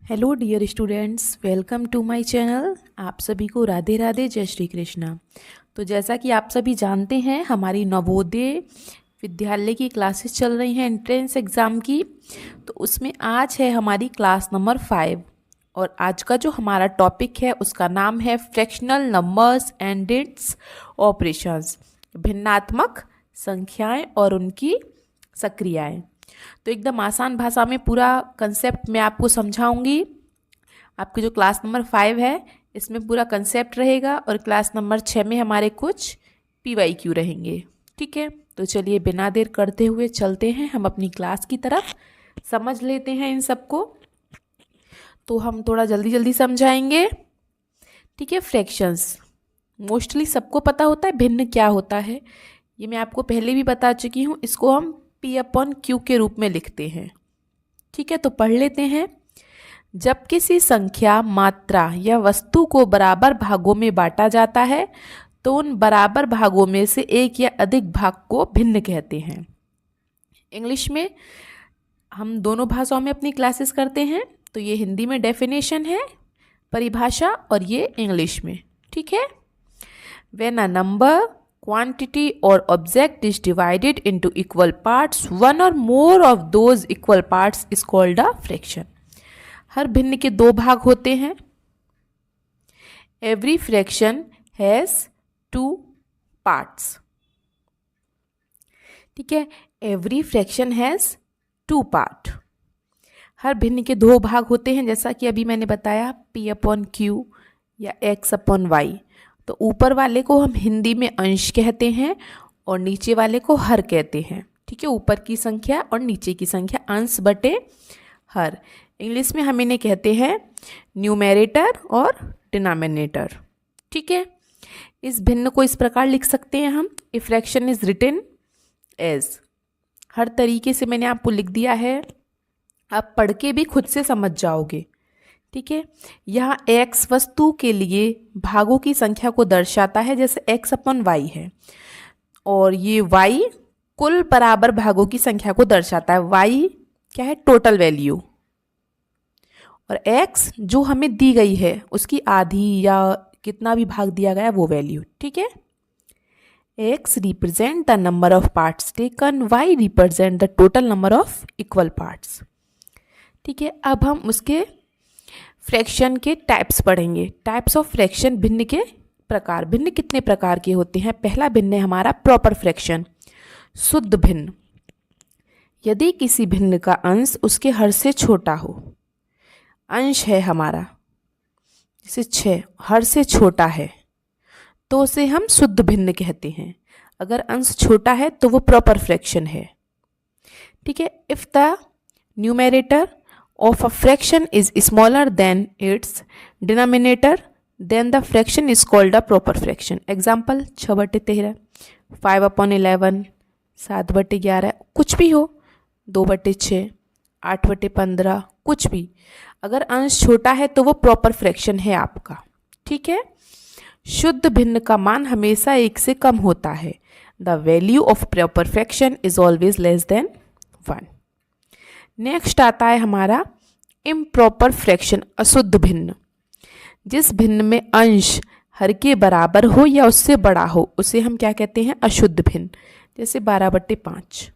Hello dear students, welcome to my channel. आप सभी को राधे राधे, जय श्री कृष्णा। तो जैसा कि आप सभी जानते हैं, हमारी नवोदय विद्यालय की क्लासेस चल रही हैं एंट्रेंस एग्ज़ाम की। तो उसमें आज है हमारी क्लास नंबर 5 और आज का जो हमारा टॉपिक है उसका नाम है fractional numbers and its operations, भिन्नात्मक संख्याएं और उनकी सक्रियाएं। तो एकदम आसान भाषा में पूरा कंसेप्ट मैं आपको समझाऊंगी। आपकी जो क्लास नंबर 5 है इसमें पूरा कंसेप्ट रहेगा और क्लास नंबर 6 में हमारे कुछ PYQ रहेंगे। ठीक है, तो चलिए बिना देर करते हुए चलते हैं हम अपनी क्लास की तरफ, समझ लेते हैं इन सबको। तो हम थोड़ा जल्दी जल्दी समझाएंगे। ठीक है, फ्रैक्शंस मोस्टली सबको पता होता है भिन्न क्या होता है, ये मैं आपको पहले भी बता चुकी हूँ। इसको हम P/Q के रूप में लिखते हैं। ठीक है, तो पढ़ लेते हैं। जब किसी संख्या, मात्रा या वस्तु को बराबर भागों में बांटा जाता है तो उन बराबर भागों में से एक या अधिक भाग को भिन्न कहते हैं। इंग्लिश में हम दोनों भाषाओं में अपनी क्लासेस करते हैं, तो ये हिंदी में डेफिनेशन है, परिभाषा, और ये इंग्लिश में। ठीक है, when a number, quantity or object is divided into equal parts, one or more of those equal parts is called a fraction. हर भिन्न के दो भाग होते हैं। Every fraction has two parts. ठीक है, every fraction has two part. हर भिन्न के दो भाग होते हैं, जैसा कि अभी मैंने बताया P/Q या X/Y। तो ऊपर वाले को हम हिंदी में अंश कहते हैं और नीचे वाले को हर कहते हैं। ठीक है, ऊपर की संख्या और नीचे की संख्या अंश बटे हर। इंग्लिश में हम इन्हें कहते हैं न्यूमेरेटर और डिनोमिनेटर। ठीक है, इस भिन्न को इस प्रकार लिख सकते हैं हम, a fraction is written as. हर तरीके से मैंने आपको लिख दिया है, आप पढ़ के भी खुद से समझ जाओगे। ठीक है, यहाँ x वस्तु के लिए भागों की संख्या को दर्शाता है, जैसे X/Y है, और ये y कुल बराबर भागों की संख्या को दर्शाता है। y क्या है? Total value. और x जो हमें दी गई है उसकी आधी या कितना भी भाग दिया गया वो वैल्यू। ठीक है, x represent the number of parts taken, y represent the total number of equal parts. ठीक है, अब हम उसके फ्रैक्शन के टाइप्स पढ़ेंगे। टाइप्स ऑफ फ्रैक्शन, भिन्न के प्रकार। भिन्न कितने प्रकार के होते हैं? पहला भिन्न है हमारा प्रॉपर फ्रैक्शन, शुद्ध भिन्न। यदि किसी भिन्न का अंश उसके हर से छोटा हो, अंश है हमारा जैसे 6 हर से छोटा है, तो उसे हम शुद्ध भिन्न कहते हैं। अगर अंश छोटा है तो वो प्रॉपर फ्रैक्शन है। ठीक है, if the numerator of a fraction is smaller than its denominator, then the fraction is called a proper fraction. Example 6/13, 5/11, 7/11, कुछ भी हो, 2/6, 8/15, कुछ भी। अगर अंश छोटा है तो वो प्रॉपर फ्रैक्शन है आपका। ठीक है, शुद्ध भिन्न का मान हमेशा 1 से कम होता है। The value of proper fraction is always less than 1. Next आता है हमारा इम्प्रॉपर फ्रैक्शन, अशुद्ध भिन्न। जिस भिन्न में अंश हर के बराबर हो या उससे बड़ा हो उसे हम क्या कहते हैं? अशुद्ध भिन्न। जैसे 12/5।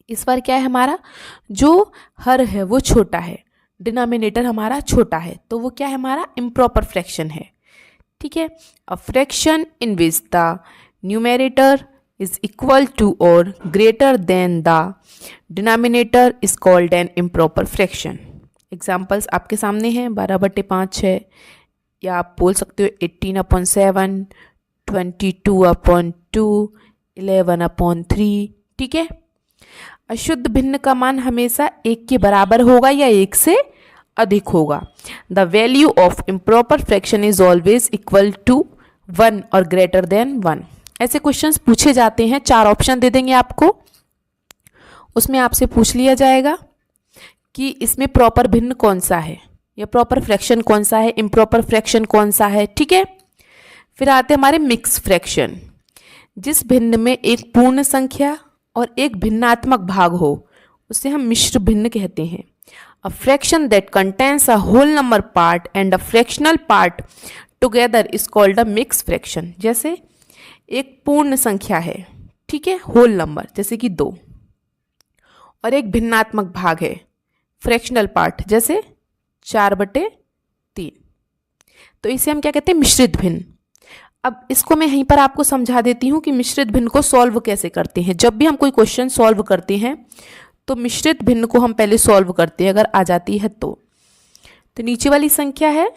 इस बार क्या है हमारा, जो हर है वो छोटा है, डिनोमिनेटर हमारा छोटा है, तो वो क्या है? हमारा इम्प्रॉपर फ्रैक्शन है। ठीक है, a fraction in which the numerator is equal to or greater than the denominator is called an improper fraction. Examples आपके सामने हैं, 12/5 है, या आप बोल सकते हो 18/7, 22/2, 11/3। ठीक है, अशुद्ध भिन्न का मान हमेशा 1 के बराबर होगा या 1 से अधिक होगा। The value of improper fraction is always equal to 1 और greater than 1। ऐसे क्वेश्चंस पूछे जाते हैं, 4 ऑप्शन दे देंगे आपको, उसमें आपसे पूछ लिया जाएगा कि इसमें प्रॉपर भिन्न कौन सा है या प्रॉपर फ्रैक्शन कौन सा है, इम्प्रॉपर फ्रैक्शन कौन सा है। ठीक है, फिर आते हमारे मिक्स फ्रैक्शन। जिस भिन्न में एक पूर्ण संख्या और एक भिन्नात्मक भाग हो उसे हम मिश्र भिन्न कहते हैं। A fraction that contains a whole number part and a fractional part together is called a mixed fraction. जैसे एक पूर्ण संख्या है, ठीक है, होल नंबर जैसे कि 2, और एक भिन्नात्मक भाग है, फ्रैक्शनल पार्ट, जैसे 4/3, तो इसे हम क्या कहते हैं, मिश्रित भिन्न। अब इसको मैं यहीं पर आपको समझा देती हूँ कि मिश्रित भिन्न को सॉल्व कैसे करते हैं। जब भी हम कोई क्वेश्चन सॉल्व करते हैं तो मिश्रित भिन्न को हम पहले सॉल्व करते हैं, अगर आ जाती है तो नीचे वाली संख्या है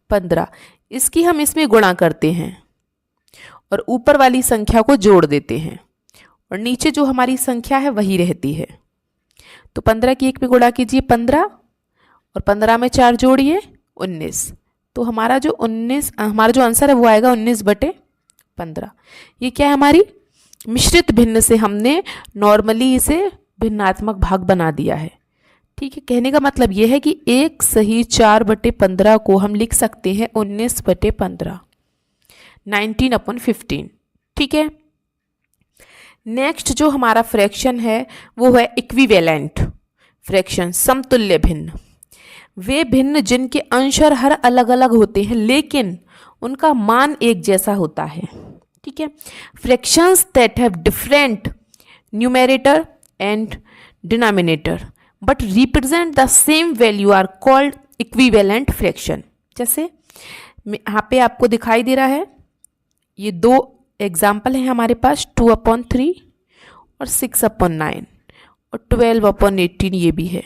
15, इसकी हम इसमें गुणा करते हैं और ऊपर वाली संख्या को जोड़ देते हैं, और नीचे जो हमारी संख्या है वही रहती है। तो 15 की 1 पे गुणा कीजिए 15, और 15 में 4 जोड़िए 19, तो हमारा जो आंसर है वो आएगा 19/15। ये क्या है, हमारी मिश्रित भिन्न से हमने नॉर्मली इसे भिन्नात्मक भाग बना दिया है, ठीक है। कहने का मतलब ये है कि एक सही 4/15 को हम लिख सकते हैं 19/15, 19/15, ठीक है। नेक्स्ट जो हमारा फ्रैक्शन है वो है इक्विवेलेंट फ्रैक्शन, समतुल्य भिन्न। वे भिन्न जिनके अंश और हर अलग अलग होते हैं लेकिन उनका मान एक जैसा होता है, ठीक है। Fractions that have different numerator and denominator but represent the same value are called equivalent fraction. जैसे यहाँ पे आपको दिखाई दे रहा है, ये 2 एग्जाम्पल हैं हमारे पास, 2/3 और 6/9 और 12/18 ये भी है।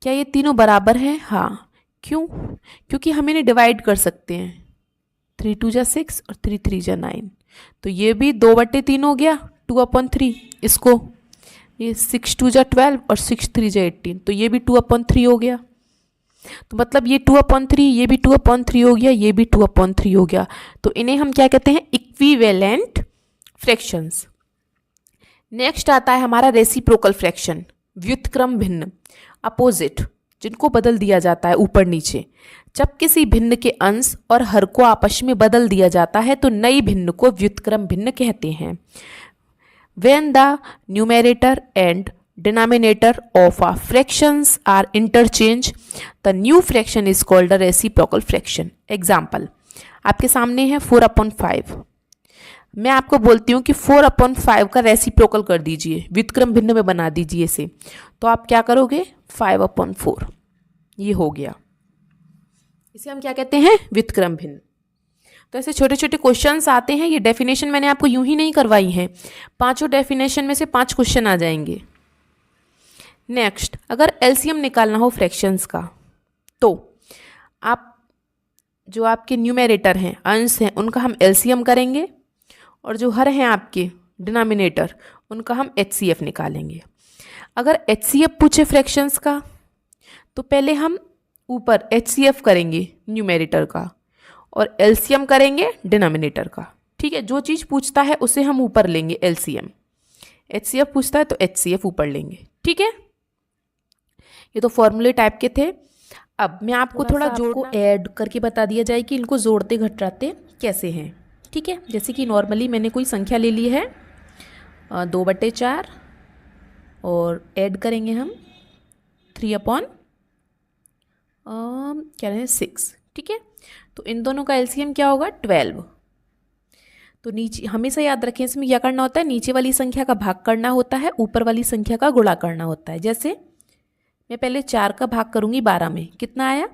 क्या ये तीनों बराबर हैं? हाँ। क्यों? क्योंकि हम इन्हें डिवाइड कर सकते हैं, 3 2 जा 6 और 3 3 जा 9, तो ये भी 2/3 हो गया 2/3, इसको ये 6 2 जा 12 और 6 3 जा 18, तो ये भी 2/3 हो गया। तो मतलब ये 2/3, ये भी 2/3 हो गया, ये भी 2/3 हो गया, तो इन्हें हम क्या कहते हैं, इक्विवेलेंट फ्रैक्शंस। नेक्स्ट आता है हमारा रेसिप्रोकल फ्रैक्शन, व्युत्क्रम भिन्न, अपोजिट, जिनको बदल दिया जाता है ऊपर नीचे। जब किसी भिन्न के अंश और हर को आपस में बदल दिया जाता है तो नई भिन्न को व्युत्क्रम भिन्न कहते हैं। When the numerator and denominator of a fractions are interchanged, the new fraction is called a reciprocal fraction. Example, आपके सामने है 4/5। मैं आपको बोलती हूँ कि 4/5 का रेसिप्रोकल कर दीजिए, व्युत्क्रम भिन्न में बना दीजिए इसे, तो आप क्या करोगे, 5/4, ये हो गया। इसे हम क्या कहते हैं, व्युत्क्रम भिन्न। तो ऐसे छोटे छोटे क्वेश्चंस आते हैं। ये डेफिनेशन मैंने आपको यूं ही नहीं करवाई है, 5 डेफिनेशन में से 5 क्वेश्चन आ जाएंगे। नेक्स्ट, अगर एलसीएम निकालना हो फ्रैक्शंस का, तो आप जो आपके न्यूमेरेटर हैं, अंश हैं, उनका हम एलसीएम करेंगे, और जो हर हैं आपके डिनोमिनेटर, उनका हम एचसीएफ निकालेंगे। अगर एचसीएफ पूछे फ्रैक्शंस का, तो पहले हम ऊपर एचसीएफ करेंगे न्यूमेरेटर का और एलसीएम करेंगे डिनोमिनेटर का, ठीक है। जो चीज़ पूछता है उसे हम ऊपर लेंगे एलसीएम, एचसीएफ पूछता है तो एचसीएफ ऊपर लेंगे, ठीक है। ये तो फॉर्मूले टाइप के थे। अब मैं आपको थोड़ा जोड़ को ऐड करके बता दिया जाए कि इनको जोड़ते घटाते कैसे हैं, ठीक है। जैसे कि नॉर्मली मैंने कोई संख्या ले ली है 2/4 और ऐड करेंगे हम 3/6, ठीक है। तो इन दोनों का एलसीएम क्या होगा, 12। तो नीचे हमेशा याद रखें, इसमें क्या करना होता है, नीचे वाली संख्या का भाग करना होता है, ऊपर वाली संख्या का गुणा करना होता है। जैसे मैं पहले 4 का भाग करूंगी 12 में, कितना आया,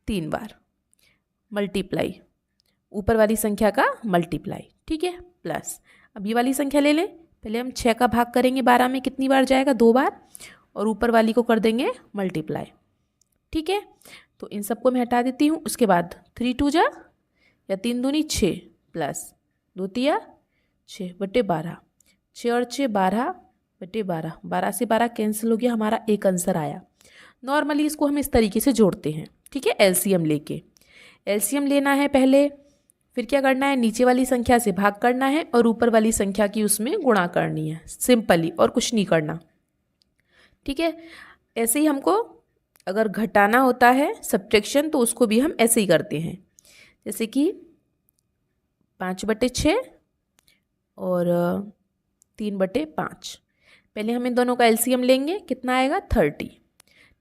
3 बार, मल्टीप्लाई, ऊपर वाली संख्या का मल्टीप्लाई, ठीक है, प्लस। अब ये वाली संख्या ले लें, पहले हम 6 का भाग करेंगे 12 में, कितनी बार जाएगा, 2 बार, और ऊपर वाली को कर देंगे मल्टीप्लाई, ठीक है। तो इन सबको मैं हटा देती हूँ। उसके बाद 3 2 जा या 3 दूनी 6 प्लस 2 तिया 6/12, 6 और 6 12/12, 12 से 12 कैंसिल हो गया, हमारा एक आंसर आया। नॉर्मली इसको हम इस तरीके से जोड़ते हैं, ठीक है। एलसीएम लेके, एलसीएम लेना है पहले, फिर क्या करना है, नीचे वाली संख्या से भाग करना है और ऊपर वाली संख्या की उसमें गुणा करनी है, सिंपली, और कुछ नहीं करना, ठीक है। ऐसे ही हमको अगर घटाना होता है सब्ट्रैक्शन, तो उसको भी हम ऐसे ही करते हैं, जैसे कि 5/6 और 3/5। पहले हम इन दोनों का एलसीएम लेंगे, कितना आएगा, 30।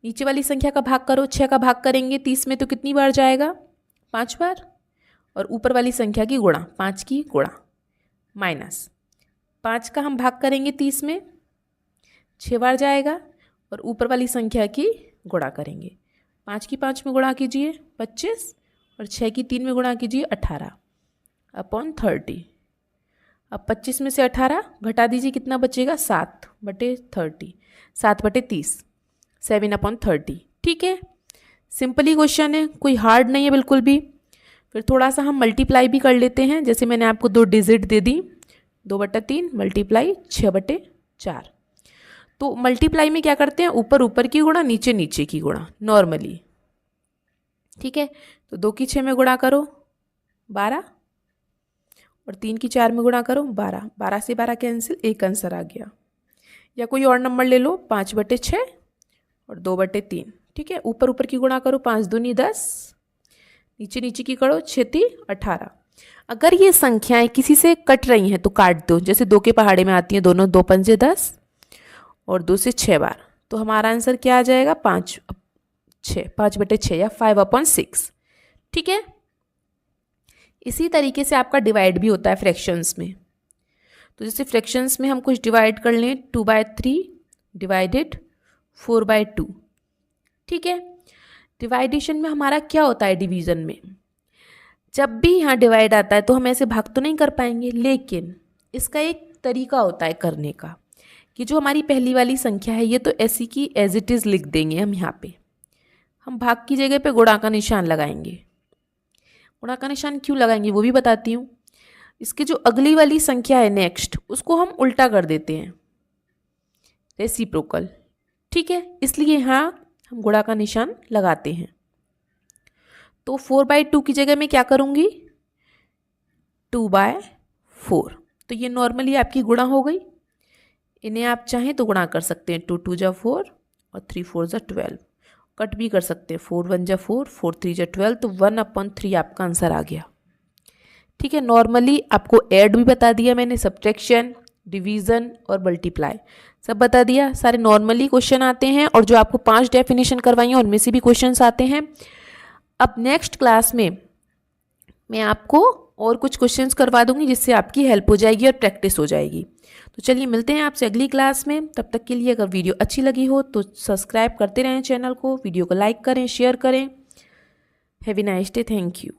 नीचे वाली संख्या का भाग करो, 6 का भाग करेंगे 30 में तो कितनी बार जाएगा, 5 बार। और ऊपर वाली संख्या की गुणा, 5 की गुणा, माइनस 5 का हम भाग करेंगे 30 में, 6 बार जाएगा। और ऊपर वाली संख्या की गुणा करेंगे, 5 की 5 में गुणा कीजिए 25, और 6 की 3 में गुणा कीजिए 18/30। अब 25 में से 18 घटा दीजिए, कितना बचेगा, 7/30, 7/30, 7/30। ठीक है, सिंपल ही क्वेश्चन है, कोई हार्ड नहीं है बिल्कुल भी। फिर थोड़ा सा हम मल्टीप्लाई भी कर लेते हैं, जैसे मैंने आपको 2 डिजिट दे दी, 2/3 मल्टीप्लाई 6/4। तो मल्टीप्लाई में क्या करते हैं, ऊपर ऊपर की गुणा, नीचे नीचे की गुणा नॉर्मली। ठीक है, तो 2 की 6 में गुणा करो 12, और 3 की 4 में गुणा करो 12, 12 से 12 कैंसिल, एक आंसर आ गया। या कोई और नंबर ले लो, 5/6 और 2/3। ठीक है, ऊपर ऊपर की गुणा करो, 5 दूनी 10, नीचे नीचे की करो 6 18। अगर ये संख्याएं किसी से कट रही हैं तो काट दो, जैसे 2 के पहाड़े में आती हैं दोनों, 2 पंजे 10 और 2 से 6 बार, तो हमारा आंसर क्या आ जाएगा, 5/6 या 5/6। ठीक है, इसी तरीके से आपका डिवाइड भी होता है फ्रैक्शंस में। तो जैसे फ्रैक्शंस में हम कुछ डिवाइड कर लें, 2/3 डिवाइडेड 4/2। ठीक है, डिवाइडेशन में हमारा क्या होता है, डिवीज़न में जब भी यहाँ डिवाइड आता है तो हम ऐसे भाग तो नहीं कर पाएंगे, लेकिन इसका एक तरीका होता है करने का, कि जो हमारी पहली वाली संख्या है ये तो ऐसी की एज इट इज़ लिख देंगे हम। यहाँ पे हम भाग की जगह पे गुणा का निशान लगाएंगे। गुणा का निशान क्यों लगाएंगे वो भी बताती हूँ। इसकी जो अगली वाली संख्या है नेक्स्ट, उसको हम उल्टा कर देते हैं, रेसिप्रोकल। ठीक है, इसलिए यहाँ हम गुणा का निशान लगाते हैं। तो 4/2 की जगह मैं क्या करूँगी, 2/4। तो ये नॉर्मली आपकी गुणा हो गई। इन्हें आप चाहें तो गुणा कर सकते हैं, 2 2 जा 4 और 3 4 जा 12। कट भी कर सकते हैं, 4 1 जा 4, 4 3 जा 12, तो 1/3 आपका आंसर आ गया। ठीक है, नॉर्मली आपको ऐड भी बता दिया मैंने, सब्ट्रैक्शन, डिवीज़न और मल्टीप्लाई सब बता दिया। सारे नॉर्मली क्वेश्चन आते हैं, और जो आपको 5 डेफिनेशन करवाई हैं उनमें से भी क्वेश्चंस आते हैं। अब नेक्स्ट क्लास में मैं आपको और कुछ क्वेश्चंस करवा दूंगी, जिससे आपकी हेल्प हो जाएगी और प्रैक्टिस हो जाएगी। तो चलिए मिलते हैं आपसे अगली क्लास में। तब तक के लिए अगर वीडियो अच्छी लगी हो तो सब्सक्राइब करते रहें चैनल को, वीडियो को लाइक करें, शेयर करें। Have a nice day, thank you.